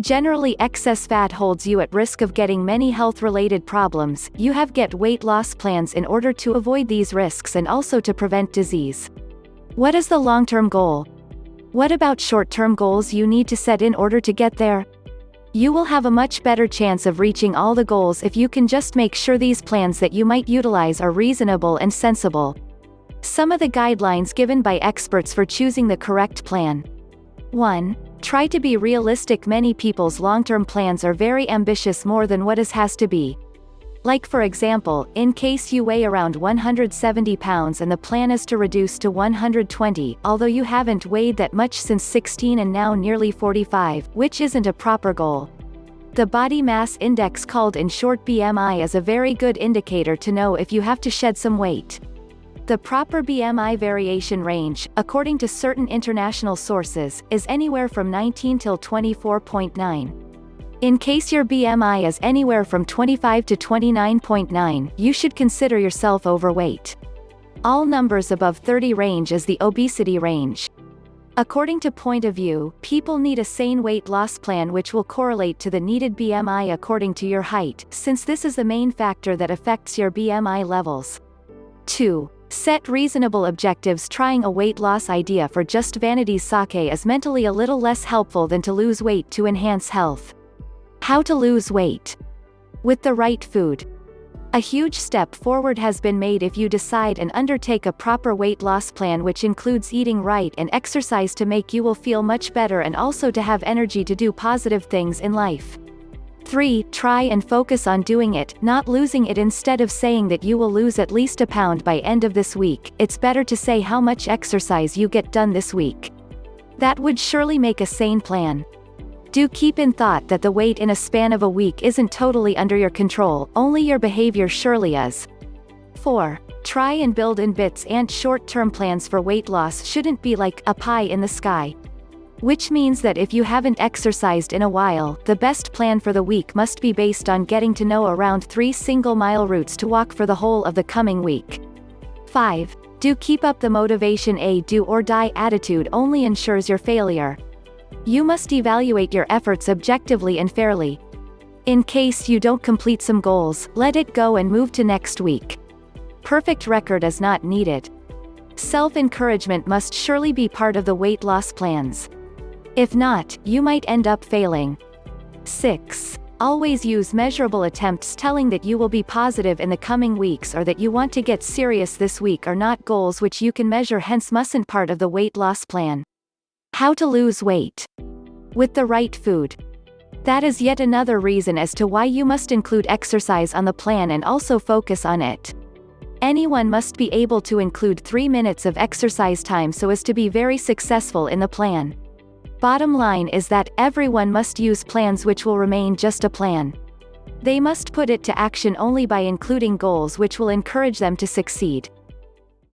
Generally, excess fat holds you at risk of getting many health-related problems. You have get weight loss plans in order to avoid these risks and also to prevent disease. What is the long-term goal? What about short-term goals you need to set in order to get there? You will have a much better chance of reaching all the goals if you can just make sure these plans that you might utilize are reasonable and sensible. Some of the guidelines given by experts for choosing the correct plan. 1. Try to be realistic. Many people's long-term plans are very ambitious, more than what has to be. Like for example, in case you weigh around 170 pounds and the plan is to reduce to 120, although you haven't weighed that much since 16 and now nearly 45, which isn't a proper goal. The body mass index, called in short BMI, is a very good indicator to know if you have to shed some weight. The proper BMI variation range, according to certain international sources, is anywhere from 19 till 24.9. In case your BMI is anywhere from 25 to 29.9, you should consider yourself overweight. All numbers above 30 range is the obesity range. According to point of view, people need a sane weight loss plan which will correlate to the needed BMI according to your height, since this is the main factor that affects your BMI levels. 2. Set reasonable objectives. Trying a weight loss idea for just vanity's sake is mentally a little less helpful than to lose weight to enhance health. How to lose weight? With the right food. A huge step forward has been made if you decide and undertake a proper weight loss plan, which includes eating right and exercise to make you will feel much better and also to have energy to do positive things in life. 3. Try and focus on doing it, not losing it. Instead of saying that you will lose at least a pound by end of this week, it's better to say how much exercise you get done this week. That would surely make a sane plan. Do keep in thought that the weight in a span of a week isn't totally under your control, only your behavior surely is. 4. Try and build in bits, and short-term plans for weight loss shouldn't be like a pie in the sky. Which means that if you haven't exercised in a while, the best plan for the week must be based on getting to know around 3 single-mile routes to walk for the whole of the coming week. 5. Do keep up the motivation. A do-or-die attitude only ensures your failure. You must evaluate your efforts objectively and fairly. In case you don't complete some goals, let it go and move to next week. Perfect record is not needed. Self-encouragement must surely be part of the weight loss plans. If not, you might end up failing. 6. Always use measurable attempts. Telling that you will be positive in the coming weeks or that you want to get serious this week are not goals which you can measure, hence mustn't part of the weight loss plan. How to lose weight? With the right food. That is yet another reason as to why you must include exercise on the plan and also focus on it. Anyone must be able to include 3 minutes of exercise time so as to be very successful in the plan. Bottom line is that everyone must use plans which will remain just a plan. They must put it to action only by including goals which will encourage them to succeed.